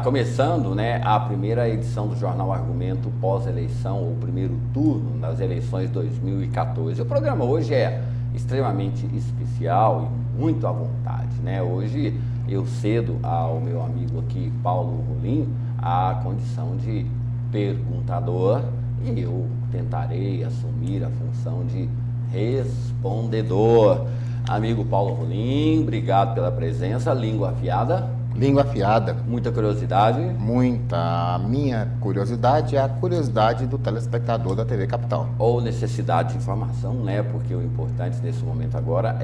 começando, né, a primeira edição do Jornal Argumento pós-eleição, ou primeiro turno nas eleições 2014. O programa hoje é extremamente especial e muito à vontade, né? Hoje eu cedo ao meu amigo aqui, Paulo Rolim, a condição de perguntador e eu tentarei assumir a função de respondedor. Amigo Paulo Rolim, obrigado pela presença. Língua afiada? Língua afiada. Muita curiosidade? Muita. A minha curiosidade é a curiosidade do telespectador da TV Capital. Ou necessidade de informação, né? Porque o importante nesse momento agora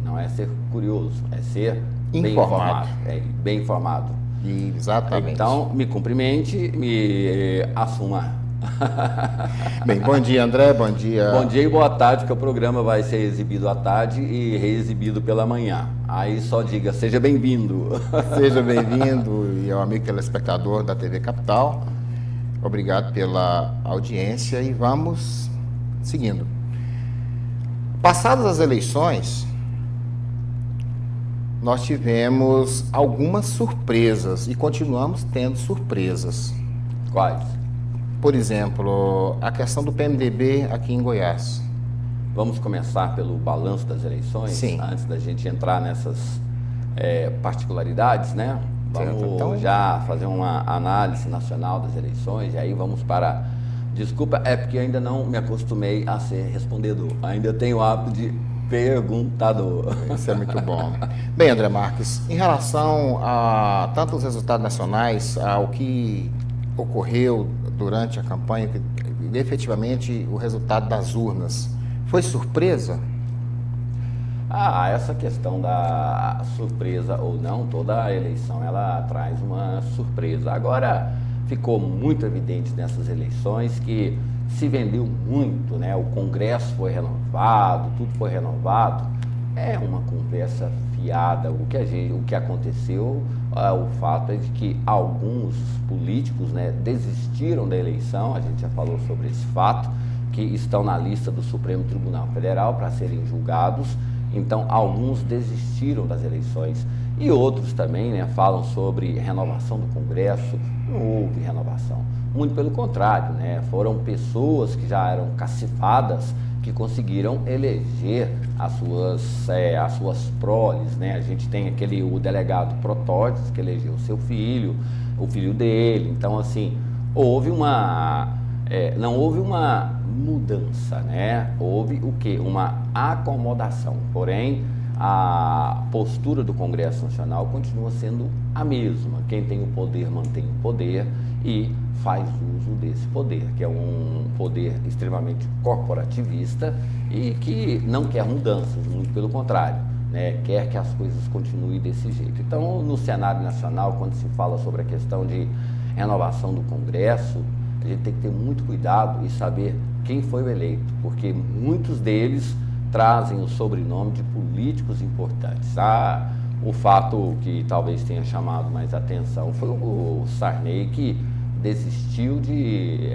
não é ser curioso, é ser bem informado. Bem informado. Exatamente. Então, me cumprimente, me assuma. Bem, bom dia, André, bom dia. Bom dia e boa tarde, que o programa vai ser exibido à tarde e reexibido pela manhã. Aí só diga, seja bem-vindo. Seja bem-vindo e ao amigo telespectador da TV Capital. Obrigado pela audiência e vamos seguindo. Passadas as eleições, nós tivemos algumas surpresas e continuamos tendo surpresas. Quais? Por exemplo, a questão do PMDB aqui em Goiás. Vamos começar pelo balanço das eleições? Sim. Antes da gente entrar nessas particularidades, né? Vamos então já fazer uma análise nacional das eleições e aí vamos para... Desculpa, é porque ainda não me acostumei a ser respondedor. Ainda tenho o hábito de perguntador. Isso é muito bom. Bem, André Marques, em relação a tanto os resultados nacionais, ao que ocorreu durante a campanha, efetivamente o resultado das urnas, foi surpresa? Essa questão da surpresa ou não, toda a eleição ela traz uma surpresa. Agora, ficou muito evidente nessas eleições que se vendeu muito, né? O Congresso foi renovado, tudo foi renovado. É uma conversa fiada. O que aconteceu, o fato é de que alguns políticos, né, desistiram da eleição, a gente já falou sobre esse fato, que estão na lista do Supremo Tribunal Federal para serem julgados. Então, alguns desistiram das eleições e outros também, né, falam sobre renovação do Congresso. Não houve renovação. Muito pelo contrário, né, foram pessoas que já eram cacifadas que conseguiram eleger as suas proles, né? A gente tem o delegado Protódis, que elegeu o filho dele. Então, assim, não houve uma mudança, né? Houve o quê? Uma acomodação. Porém, a postura do Congresso Nacional continua sendo a mesma. Quem tem o poder mantém o poder e faz uso desse poder, que é um poder extremamente corporativista e que não quer mudanças, muito pelo contrário, né? Quer que as coisas continuem desse jeito. Então, no cenário nacional, quando se fala sobre a questão de renovação do Congresso, a gente tem que ter muito cuidado e saber quem foi o eleito, porque muitos deles trazem o sobrenome de políticos importantes. O fato que talvez tenha chamado mais atenção foi o Sarney, que desistiu de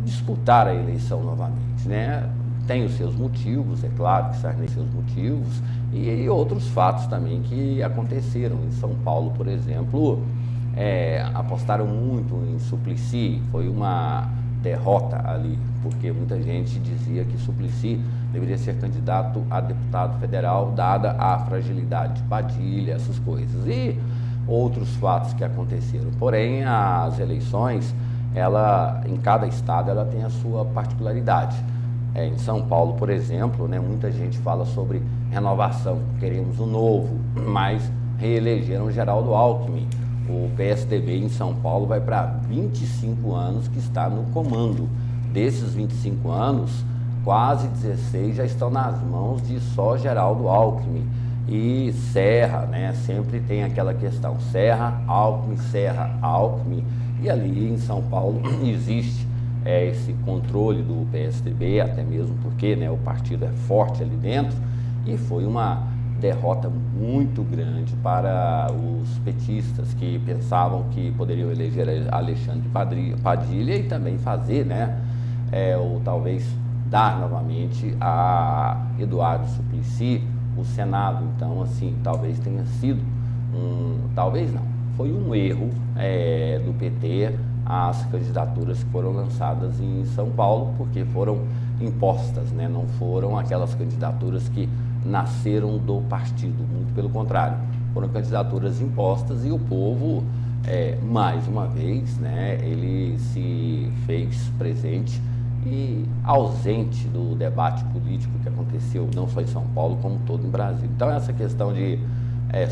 disputar a eleição novamente, né? Tem os seus motivos, é claro que Sarney tem seus motivos, e outros fatos também que aconteceram. Em São Paulo, por exemplo, apostaram muito em Suplicy, foi uma derrota ali, porque muita gente dizia que Suplicy deveria ser candidato a deputado federal, dada a fragilidade de Padilha, essas coisas, e outros fatos que aconteceram. Porém, as eleições, em cada estado, ela tem a sua particularidade. Em São Paulo, por exemplo, né, muita gente fala sobre renovação, queremos um novo, mas reelegeram Geraldo Alckmin. O PSDB em São Paulo vai para 25 anos que está no comando. Desses 25 anos, quase 16 já estão nas mãos de só Geraldo Alckmin. E Serra, né, sempre tem aquela questão, Serra, Alckmin, e ali em São Paulo existe esse controle do PSDB, até mesmo porque, né, o partido é forte ali dentro, e foi uma derrota muito grande para os petistas que pensavam que poderiam eleger Alexandre Padilha e também fazer, né, ou talvez dar novamente a Eduardo Suplicy o Senado. Então, assim, talvez tenha sido talvez não, foi um erro do PT as candidaturas que foram lançadas em São Paulo, porque foram impostas, né? Não foram aquelas candidaturas que nasceram do partido, muito pelo contrário, foram candidaturas impostas e o povo, mais uma vez, né, ele se fez presente e ausente do debate político que aconteceu não só em São Paulo, como todo em Brasília. Então essa questão de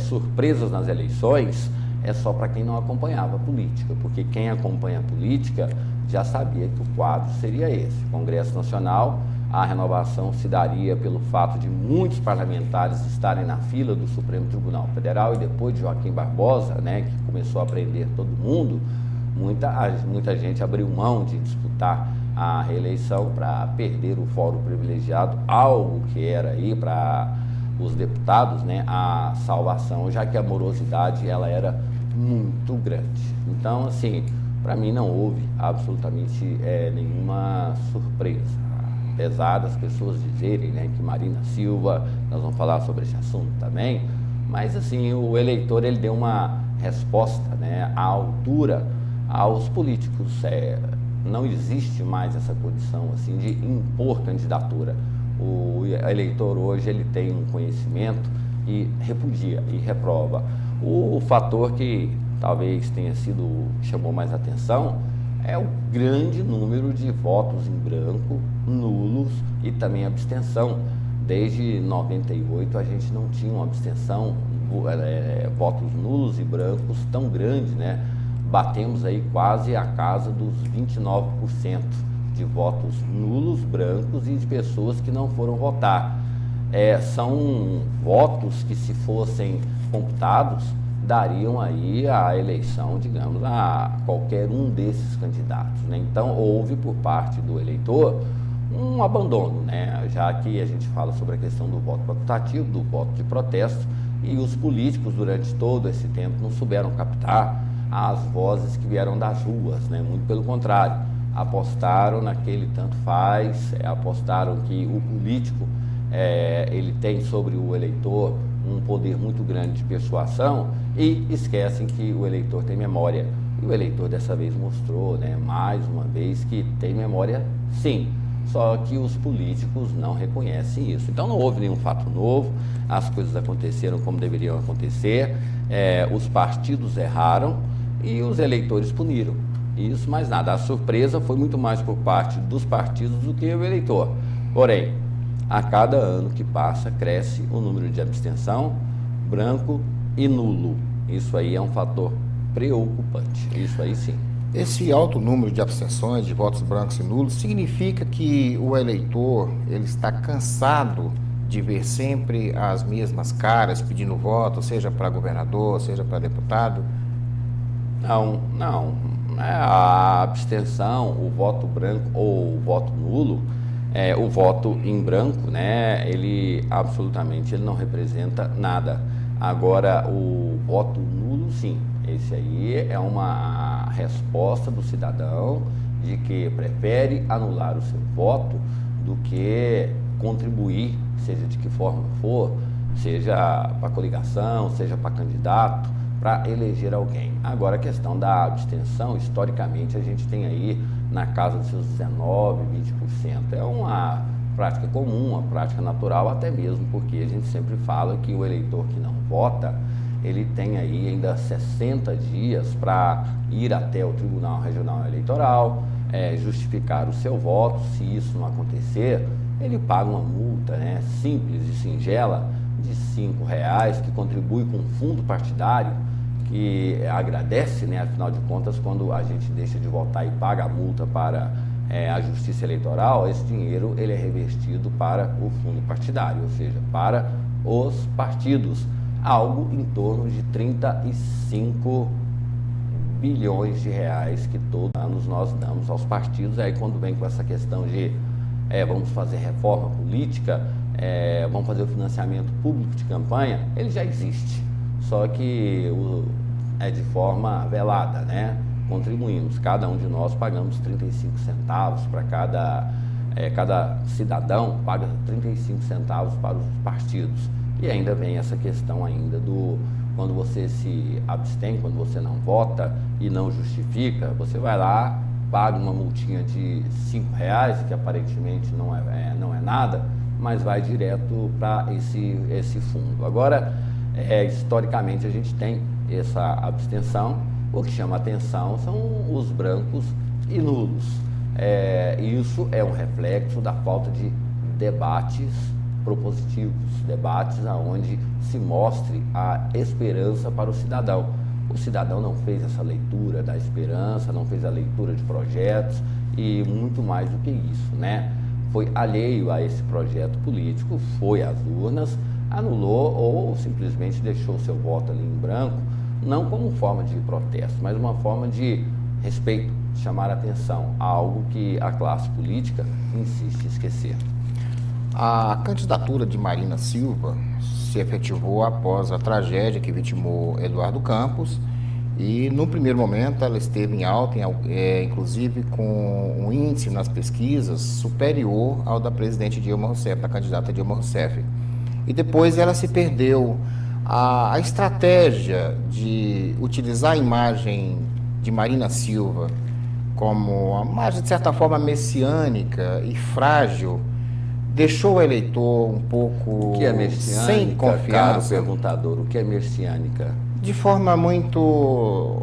surpresas nas eleições é só para quem não acompanhava a política, porque quem acompanha a política já sabia que o quadro seria esse. Congresso Nacional, a renovação se daria pelo fato de muitos parlamentares estarem na fila do Supremo Tribunal Federal e depois de Joaquim Barbosa, né, que começou a prender todo mundo, muita gente abriu mão de disputar a reeleição para perder o fórum privilegiado, algo que era aí para os deputados, né, a salvação, já que a morosidade ela era muito grande. Então, assim, para mim não houve absolutamente nenhuma surpresa. Apesar das pessoas dizerem, né, que Marina Silva, nós vamos falar sobre esse assunto também, mas assim, o eleitor ele deu uma resposta, né, à altura aos políticos. Não existe mais essa condição assim de impor candidatura. O eleitor hoje ele tem um conhecimento e repudia e reprova. O fator que talvez tenha sido, chamou mais atenção, é o grande número de votos em branco, nulos e também abstenção. Desde 98 a gente não tinha uma abstenção, votos nulos e brancos tão grande, né? Batemos aí quase a casa dos 29% de votos nulos, brancos e de pessoas que não foram votar. São votos que, se fossem computados, dariam aí a eleição, digamos, a qualquer um desses candidatos, né? Então, houve por parte do eleitor um abandono, né? Já que a gente fala sobre a questão do voto facultativo, do voto de protesto, e os políticos, durante todo esse tempo, não souberam captar as vozes que vieram das ruas, né? Muito pelo contrário, apostaram naquele tanto faz, apostaram que o político, ele tem sobre o eleitor um poder muito grande de persuasão e esquecem que o eleitor tem memória. E o eleitor dessa vez mostrou, né, mais uma vez, que tem memória sim, só que os políticos não reconhecem isso. Então não houve nenhum fato novo, as coisas aconteceram como deveriam acontecer, os partidos erraram e os eleitores puniram. Isso, mais nada. A surpresa foi muito mais por parte dos partidos do que o eleitor. Porém, a cada ano que passa, cresce o número de abstenção, branco e nulo. Isso aí é um fator preocupante. Isso aí sim. Esse alto número de abstenções, de votos brancos e nulos, significa que o eleitor ele está cansado de ver sempre as mesmas caras pedindo voto, seja para governador, seja para deputado? Não. A abstenção, o voto branco ou o voto nulo, o voto em branco, né, ele não representa nada. Agora, o voto nulo, sim, esse aí é uma resposta do cidadão de que prefere anular o seu voto do que contribuir, seja de que forma for, seja para coligação, seja para candidato, para eleger alguém. Agora, a questão da abstenção, historicamente, a gente tem aí na casa dos seus 19%, 20%. É uma prática comum, uma prática natural, até mesmo porque a gente sempre fala que o eleitor que não vota, ele tem aí ainda 60 dias para ir até o Tribunal Regional Eleitoral, justificar o seu voto. Se isso não acontecer, ele paga uma multa, né, simples e singela de R$5, que contribui com o fundo partidário, que agradece, né, afinal de contas, quando a gente deixa de votar e paga a multa para a Justiça Eleitoral, esse dinheiro ele é revestido para o fundo partidário, ou seja, para os partidos, algo em torno de 35 bilhões de reais que todos os anos nós damos aos partidos. Aí quando vem com essa questão de vamos fazer reforma política, vamos fazer o financiamento público de campanha, ele já existe, só que é de forma velada, né? Contribuímos, cada um de nós pagamos 35 centavos para cada cidadão paga 35 centavos para os partidos. E ainda vem essa questão ainda do quando você se abstém, quando você não vota e não justifica, você vai lá, paga uma multinha de R$5, que aparentemente não é nada, mas vai direto para esse fundo. Agora, historicamente, a gente tem essa abstenção. O que chama atenção são os brancos e nulos. Isso é um reflexo da falta de debates propositivos, debates onde se mostre a esperança para o cidadão. O cidadão não fez essa leitura da esperança, não fez a leitura de projetos e muito mais do que isso, né? Foi alheio a esse projeto político, foi às urnas, anulou ou simplesmente deixou seu voto ali em branco, não como forma de protesto, mas uma forma de respeito, chamar atenção a algo que a classe política insiste em esquecer. A candidatura de Marina Silva se efetivou após a tragédia que vitimou Eduardo Campos e, no primeiro momento, ela esteve em alta, inclusive com um índice nas pesquisas superior ao da presidente Dilma Rousseff, da candidata Dilma Rousseff. E depois ela se perdeu. A estratégia de utilizar a imagem de Marina Silva como uma imagem, de certa forma, messiânica e frágil, deixou o eleitor um pouco o que é messiânica, sem confiança. Caro perguntador, o que é messiânica? De forma muito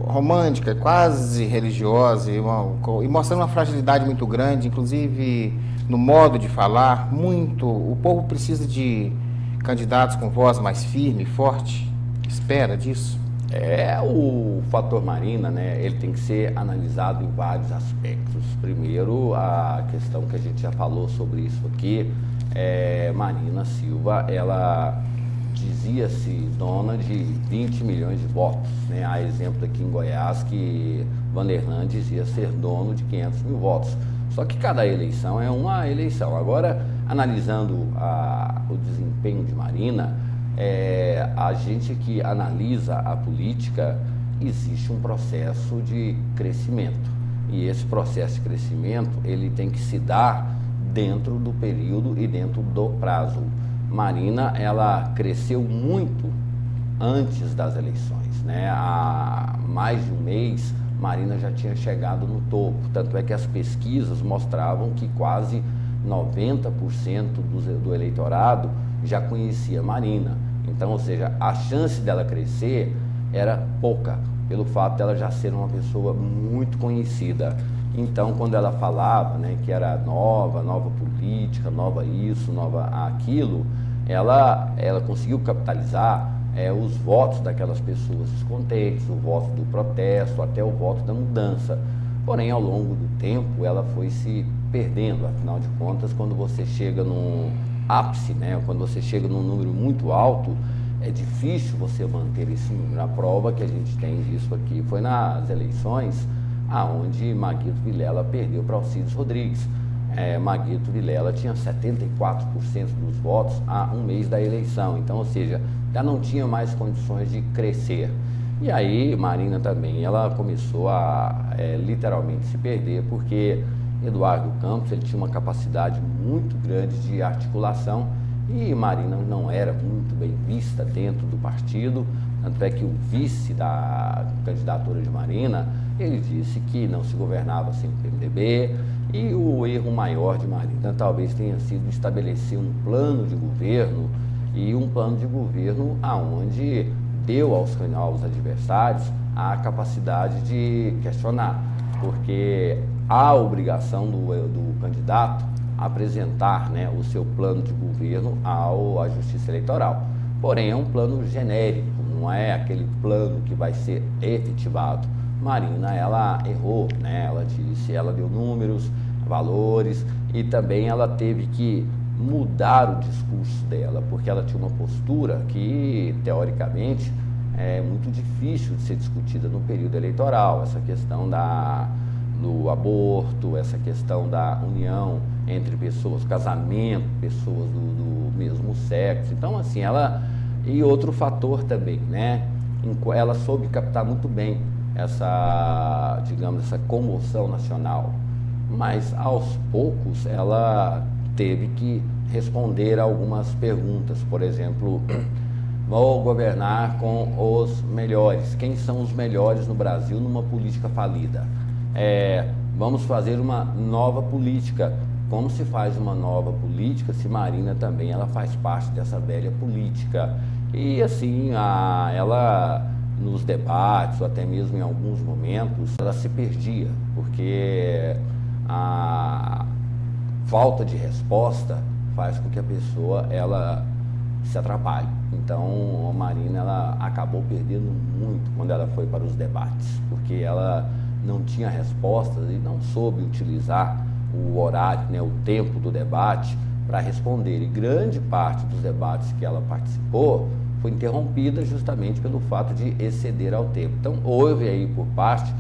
romântica, quase religiosa, e mostrando uma fragilidade muito grande, inclusive no modo de falar. O povo precisa de candidatos com voz mais firme, forte. Espera disso. O fator Marina, né, ele tem que ser analisado em vários aspectos. Primeiro, a questão que a gente já falou sobre isso aqui, Marina Silva, ela dizia-se dona de 20 milhões de votos, né? Há exemplo aqui em Goiás que Vanderlan dizia ser dono de 500 mil votos. Só que cada eleição é uma eleição. Agora, analisando o desempenho de Marina, a gente que analisa a política, existe um processo de crescimento. E esse processo de crescimento, ele tem que se dar dentro do período e dentro do prazo. Marina, ela cresceu muito antes das eleições, né? Há mais de um mês, Marina já tinha chegado no topo. Tanto é que as pesquisas mostravam que quase 90% do eleitorado já conhecia Marina. Então, ou seja, a chance dela crescer era pouca, pelo fato dela já ser uma pessoa muito conhecida. Então, quando ela falava, né, que era nova política, nova isso, nova aquilo, ela conseguiu capitalizar os votos daquelas pessoas descontentes, o voto do protesto, até o voto da mudança. Porém, ao longo do tempo, ela foi se perdendo. Afinal de contas, quando você chega num ápice, né, quando você chega num número muito alto, é difícil você manter esse número. A prova que a gente tem disso aqui foi nas eleições, aonde Maguito Vilela perdeu para Alcides Rodrigues. Maguito Vilela tinha 74% dos votos há um mês da eleição. Então, ou seja, já não tinha mais condições de crescer. E aí, Marina também, ela começou a literalmente se perder, porque Eduardo Campos, ele tinha uma capacidade muito grande de articulação e Marina não era muito bem vista dentro do partido. Tanto é que o vice da candidatura de Marina, ele disse que não se governava sem o PMDB, e o erro maior de Marina talvez tenha sido estabelecer um plano de governo, e um plano de governo aonde deu aos adversários a capacidade de questionar, porque há a obrigação do candidato apresentar, né, o seu plano de governo à Justiça Eleitoral. Porém, é um plano genérico, não é aquele plano que vai ser efetivado. Marina, ela errou, né? Ela deu números, valores, e também ela teve que mudar o discurso dela, porque ela tinha uma postura que, teoricamente, é muito difícil de ser discutida no período eleitoral. Essa questão do aborto, essa questão da união entre pessoas, casamento, pessoas do mesmo sexo. Então, assim, e outro fator também, né? Ela soube captar muito bem essa comoção nacional, mas aos poucos ela teve que responder algumas perguntas. Por exemplo, vou governar com os melhores. Quem são os melhores no Brasil numa política falida? Vamos fazer uma nova política. Como se faz uma nova política se Marina também ela faz parte dessa velha política? E assim, ela nos debates, ou até mesmo em alguns momentos, ela se perdia, porque a falta de resposta faz com que a pessoa ela se atrapalhe. Então a Marina ela acabou perdendo muito quando ela foi para os debates, porque ela não tinha respostas e não soube utilizar o horário, né, o tempo do debate para responder. E grande parte dos debates que ela participou foi interrompida justamente pelo fato de exceder ao tempo. Então houve aí por parte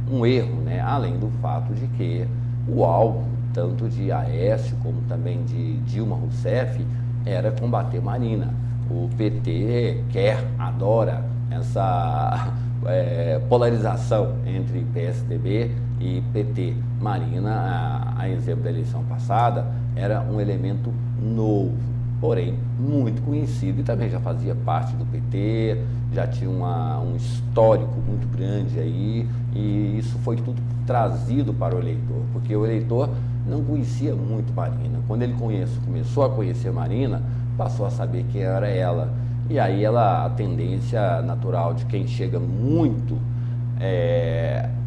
um erro, né, além do fato de que o alvo tanto de Aécio como também de Dilma Rousseff era combater Marina. O PT adora essa polarização entre PSDB e PT. Marina, a exemplo da eleição passada, era um elemento novo, porém muito conhecido e também já fazia parte do PT, já tinha um histórico muito grande aí, e isso foi tudo trazido para o eleitor, porque o eleitor não conhecia muito Marina. Quando ele começou a conhecer Marina, passou a saber quem era ela. E aí a tendência natural de quem chega muito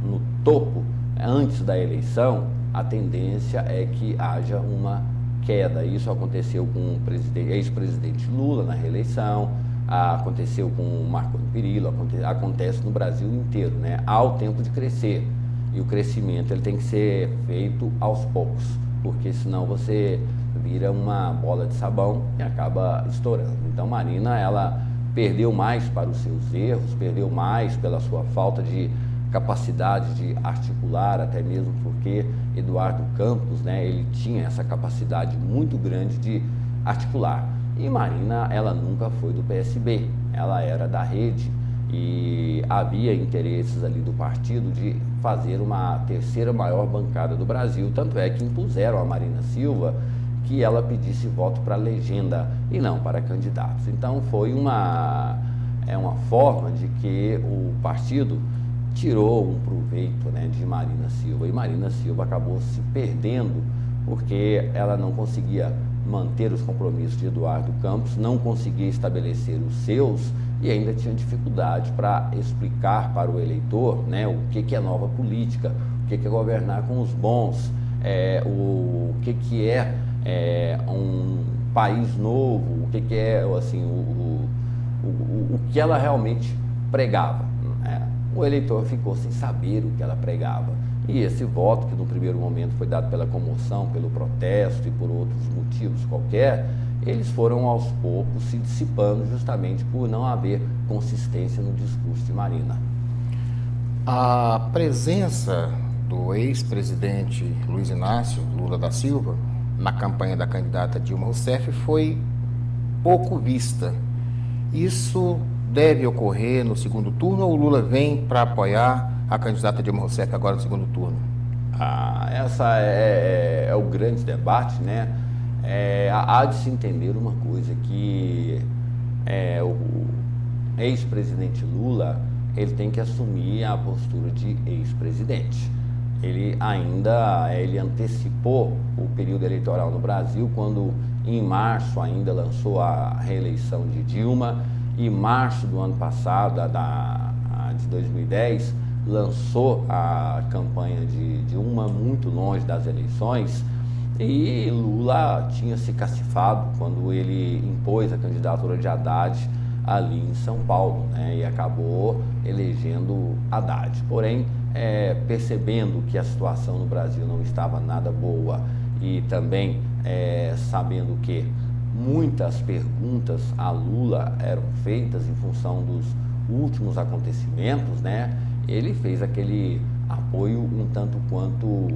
no topo, antes da eleição, a tendência é que haja uma queda. Isso aconteceu com o ex-presidente Lula na reeleição, aconteceu com o Marco Perillo, acontece no Brasil inteiro, né? Há o tempo de crescer, e o crescimento ele tem que ser feito aos poucos, porque senão você vira uma bola de sabão e acaba estourando. Então Marina, ela perdeu mais para os seus erros, perdeu mais pela sua falta de capacidade de articular, até mesmo porque Eduardo Campos, né, ele tinha essa capacidade muito grande de articular. E Marina, ela nunca foi do PSB, ela era da Rede, e havia interesses ali do partido de fazer uma terceira maior bancada do Brasil, tanto é que impuseram a Marina Silva que ela pedisse voto para legenda e não para candidatos. Então foi uma forma de que o partido tirou um proveito, né, de Marina Silva, e Marina Silva acabou se perdendo porque ela não conseguia manter os compromissos de Eduardo Campos, não conseguia estabelecer os seus e ainda tinha dificuldade para explicar para o eleitor, né, o que é nova política, o que é governar com os bons, o que é um país novo, o que é assim, o que ela realmente pregava. O eleitor ficou sem saber o que ela pregava. E esse voto, que no primeiro momento foi dado pela comoção, pelo protesto e por outros motivos qualquer, eles foram aos poucos se dissipando justamente por não haver consistência no discurso de Marina. A presença do ex-presidente Luiz Inácio Lula da Silva na campanha da candidata Dilma Rousseff foi pouco vista. Isso deve ocorrer no segundo turno ou o Lula vem para apoiar a candidata Dilma Rousseff agora no segundo turno? Essa é o grande debate, né? Há de se entender uma coisa, que o ex-presidente Lula, ele tem que assumir a postura de ex-presidente. Ele antecipou o período eleitoral no Brasil, quando em março ainda lançou a reeleição de Dilma, e em março do ano passado, de 2010, lançou a campanha de Dilma muito longe das eleições, e Lula tinha se cacifado quando ele impôs a candidatura de Haddad ali em São Paulo, né, e acabou elegendo Haddad. Porém, percebendo que a situação no Brasil não estava nada boa e também sabendo que muitas perguntas a Lula eram feitas em função dos últimos acontecimentos, né, ele fez aquele apoio um tanto quanto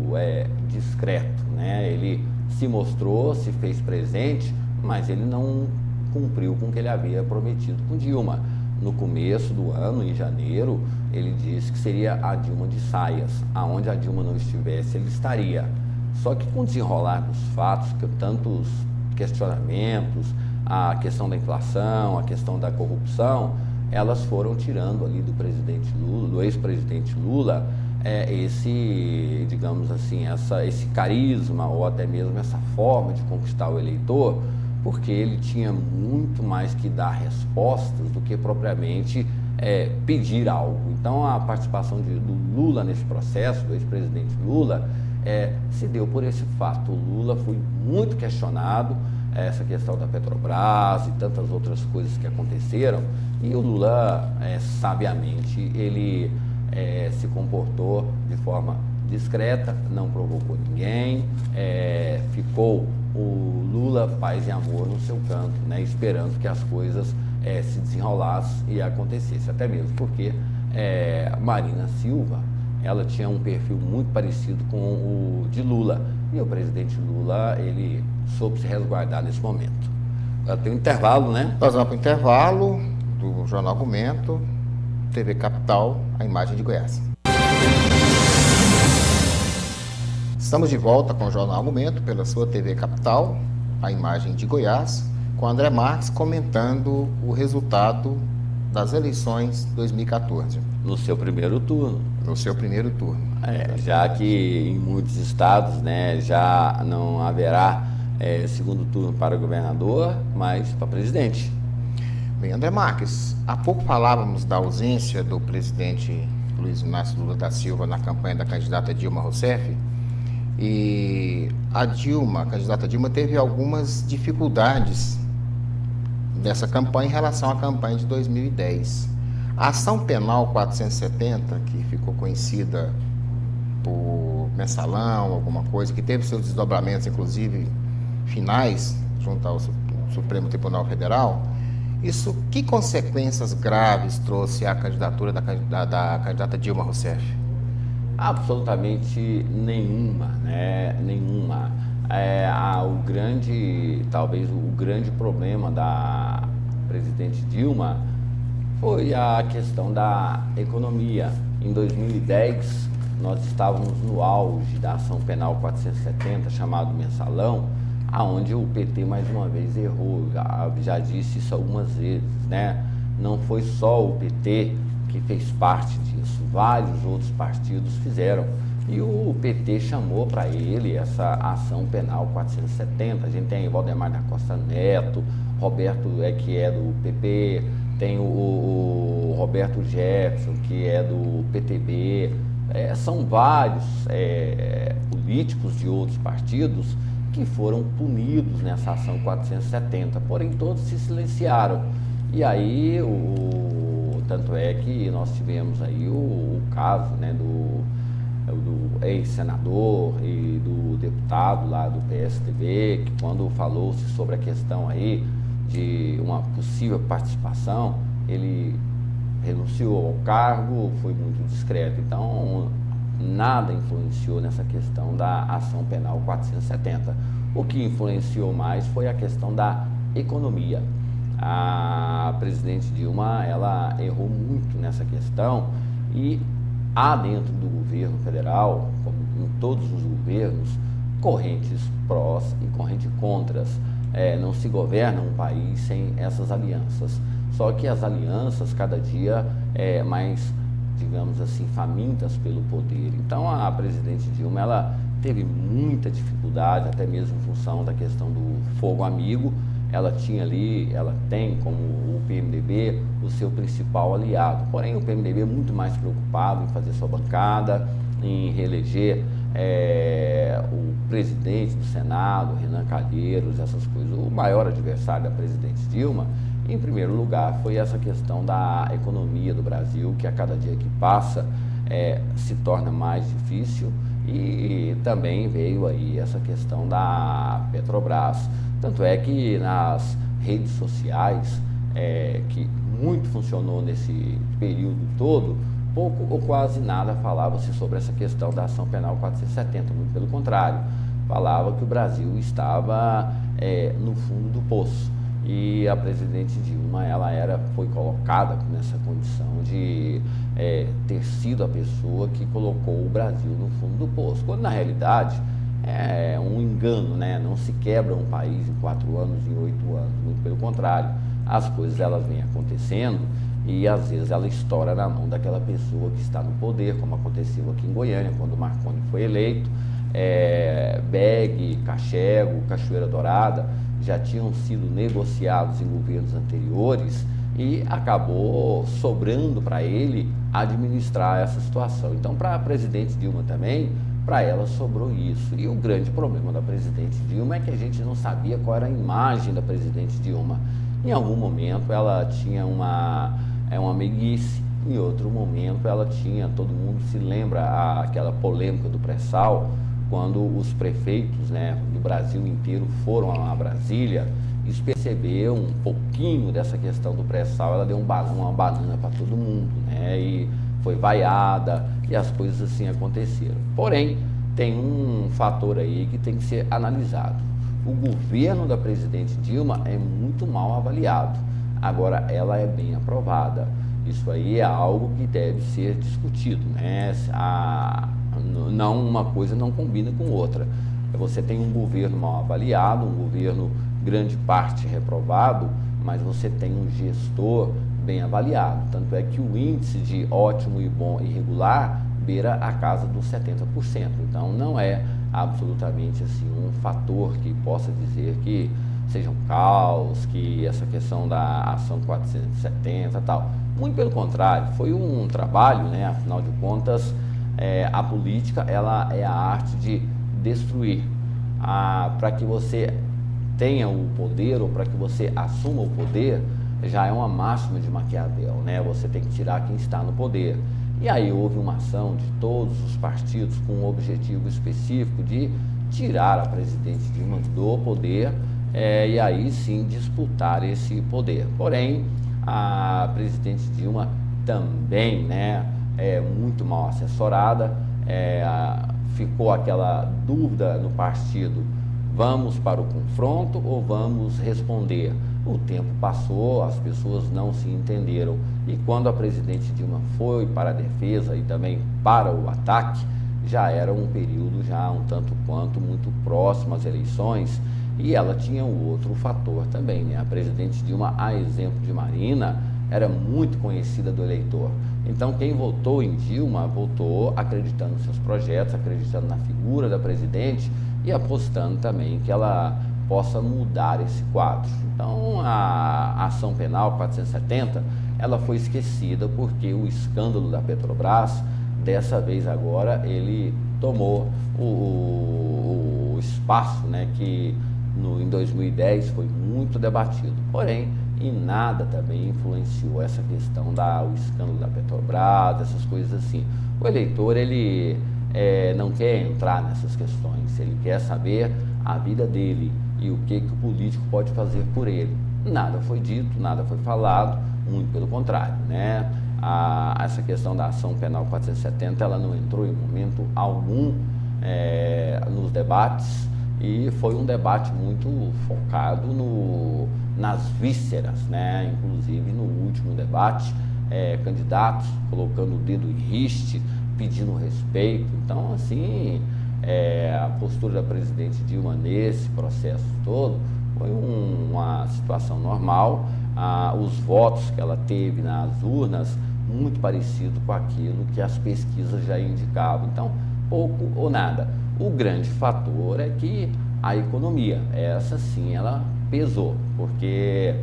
discreto, né? Ele se mostrou, se fez presente, mas ele não cumpriu com o que ele havia prometido com Dilma. No começo do ano, em janeiro, ele disse que seria a Dilma de saias, aonde a Dilma não estivesse, ele estaria. Só que com o desenrolar dos fatos, que tantos questionamentos, a questão da inflação, a questão da corrupção, elas foram tirando ali do presidente Lula, do ex-presidente Lula, esse, digamos assim, esse carisma ou até mesmo essa forma de conquistar o eleitor, porque ele tinha muito mais que dar respostas do que propriamente pedir algo. Então a participação do Lula nesse processo, do ex-presidente Lula, se deu por esse fato. O Lula foi muito questionado, essa questão da Petrobras e tantas outras coisas que aconteceram, e o Lula, sabiamente, ele se comportou de forma discreta, não provocou ninguém, ficou o Lula paz e amor no seu canto, né, esperando que as coisas se desenrolassem e acontecessem, até mesmo porque Marina Silva, ela tinha um perfil muito parecido com o de Lula, e o presidente Lula, ele soube se resguardar nesse momento. Tem um intervalo, né? Nós vamos para o intervalo do Jornal Argumento, TV Capital, a imagem de Goiás. Estamos de volta com o Jornal Argumento pela sua TV Capital, a imagem de Goiás, com André Marques comentando o resultado das eleições 2014. No seu primeiro turno. No seu primeiro turno. Já que em muitos estados, né, já não haverá segundo turno para governador, mas para presidente. Bem, André Marques, há pouco falávamos da ausência do presidente Luiz Inácio Lula da Silva na campanha da candidata Dilma Rousseff, e a candidata Dilma, teve algumas dificuldades dessa campanha em relação à campanha de 2010. A ação penal 470, que ficou conhecida por mensalão, alguma coisa, que teve seus desdobramentos, inclusive finais, junto ao Supremo Tribunal Federal, isso, que consequências graves trouxe à candidatura da candidata Dilma Rousseff? Absolutamente nenhuma, né? Nenhuma. Talvez o grande problema da presidente Dilma foi a questão da economia. Em 2010, nós estávamos no auge da ação penal 470, chamado mensalão, aonde o PT mais uma vez errou. Já disse isso algumas vezes, né? Não foi só o PT que fez parte disso, vários outros partidos fizeram. E o PT chamou para ele essa ação penal 470. A gente tem Valdemar da Costa Neto, Roberto, que é do PP, tem o Roberto Jefferson, que é do PTB. São vários políticos de outros partidos que foram punidos nessa ação 470, porém todos se silenciaram. E aí, tanto é que nós tivemos aí o caso, né, do ex-senador e do deputado lá do PSDB, que quando falou-se sobre a questão aí de uma possível participação, ele renunciou ao cargo, foi muito discreto. Então, nada influenciou nessa questão da ação penal 470. O que influenciou mais foi a questão da economia. A presidente Dilma, ela errou muito nessa questão, e há dentro do governo federal, como em todos os governos, correntes prós e correntes contras. Não se governa um país sem essas alianças. Só que as alianças, cada dia, mais, digamos assim, famintas pelo poder. Então, a presidente Dilma, ela teve muita dificuldade, até mesmo em função da questão do fogo amigo. Ela tem como o PMDB o seu principal aliado. Porém, o PMDB é muito mais preocupado em fazer sua bancada, em reeleger o presidente do Senado, Renan Calheiros, essas coisas. O maior adversário da presidente Dilma, em primeiro lugar, foi essa questão da economia do Brasil, que a cada dia que passa se torna mais difícil, e também veio aí essa questão da Petrobras. Tanto é que nas redes sociais, que muito funcionou nesse período todo, pouco ou quase nada falava-se sobre essa questão da ação penal 470, muito pelo contrário, falava que o Brasil estava no fundo do poço. E a presidente Dilma, foi colocada nessa condição de ter sido a pessoa que colocou o Brasil no fundo do poço, quando na realidade é um engano, né? Não se quebra um país em 4 anos, em 8 anos, muito pelo contrário. As coisas elas vêm acontecendo e às vezes ela estoura na mão daquela pessoa que está no poder, como aconteceu aqui em Goiânia, quando o Marconi foi eleito. BEG, Cachego, Cachoeira Dourada já tinham sido negociados em governos anteriores e acabou sobrando para ele administrar essa situação. Então, para a presidente Dilma também, para ela sobrou isso. E o grande problema da presidente Dilma é que a gente não sabia qual era a imagem da presidente Dilma. Em algum momento ela tinha uma meiguice, em outro momento ela tinha, todo mundo se lembra aquela polêmica do pré-sal, quando os prefeitos, né, do Brasil inteiro foram a Brasília e perceberam um pouquinho dessa questão do pré-sal, ela deu uma banana para todo mundo, né, e foi vaiada e as coisas assim aconteceram. Porém, tem um fator aí que tem que ser analisado. O governo da presidente Dilma é muito mal avaliado, agora ela é bem aprovada. Isso aí é algo que deve ser discutido, né? Não, uma coisa não combina com outra. Você tem um governo mal avaliado, um governo grande parte reprovado, mas você tem um gestor bem avaliado. Tanto é que o índice de ótimo e bom e regular beira a casa dos 70%. Então não é absolutamente assim um fator que possa dizer que seja um caos, que essa questão da ação 470 e tal. Muito pelo contrário, foi um trabalho, né? Afinal de contas, a política ela é a arte de destruir. Para que você tenha o poder ou para que você assuma o poder, já é uma máxima de Maquiavel, né? Você tem que tirar quem está no poder. E aí houve uma ação de todos os partidos com um objetivo específico de tirar a presidente Dilma do poder e aí sim disputar esse poder. Porém, a presidente Dilma também, né, é muito mal assessorada, ficou aquela dúvida no partido, vamos para o confronto ou vamos responder? O tempo passou, as pessoas não se entenderam e quando a presidente Dilma foi para a defesa e também para o ataque, já era um período já um tanto quanto muito próximo às eleições e ela tinha um outro fator também, né? A presidente Dilma, a exemplo de Marina, era muito conhecida do eleitor. Então quem votou em Dilma, votou acreditando nos seus projetos, acreditando na figura da presidente e apostando também que ela possa mudar esse quadro. Então a ação penal 470, ela foi esquecida porque o escândalo da Petrobras, dessa vez agora, ele tomou o espaço, né, que em 2010 foi muito debatido. Porém, em nada também influenciou essa questão o escândalo da Petrobras, essas coisas assim. O eleitor, ele não quer entrar nessas questões, ele quer saber a vida dele e o que o político pode fazer por ele. Nada foi dito, nada foi falado, muito pelo contrário, né? Essa questão da ação penal 470, ela não entrou em momento algum nos debates e foi um debate muito focado nas vísceras, né? Inclusive no último debate, candidatos colocando o dedo em riste, pedindo respeito. Então, assim, a postura da presidente Dilma nesse processo todo foi uma situação normal. Os votos que ela teve nas urnas, muito parecido com aquilo que as pesquisas já indicavam. Então, pouco ou nada. O grande fator é que a economia, essa sim, ela pesou, porque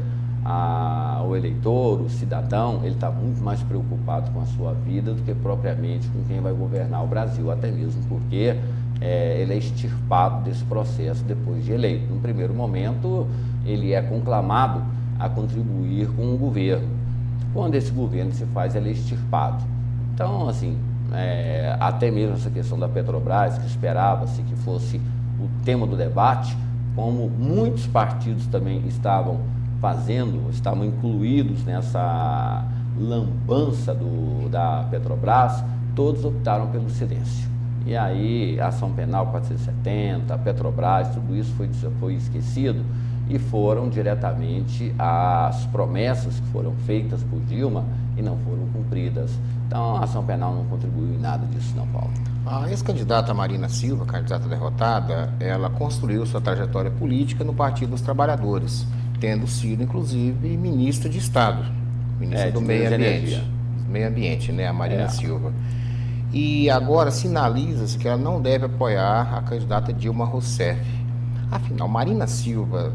o eleitor, o cidadão, ele está muito mais preocupado com a sua vida do que propriamente com quem vai governar o Brasil, até mesmo porque ele é extirpado desse processo depois de eleito. No primeiro momento, ele é conclamado a contribuir com o governo. Quando esse governo se faz, ele é extirpado. Então, assim, até mesmo essa questão da Petrobras, que esperava-se que fosse o tema do debate, como muitos partidos também estavam incluídos nessa lambança da Petrobras, todos optaram pelo silêncio. E aí, a ação penal 470, a Petrobras, tudo isso foi esquecido e foram diretamente as promessas que foram feitas por Dilma e não foram cumpridas. Então, a ação penal não contribuiu em nada disso, não, Paulo. A ex-candidata Marina Silva, candidata derrotada, ela construiu sua trajetória política no Partido dos Trabalhadores, tendo sido, inclusive, ministra de Estado, ministra do Meio Ambiente. Meio Ambiente, né, a Marina Silva. E agora sinaliza-se que ela não deve apoiar a candidata Dilma Rousseff. Afinal, Marina Silva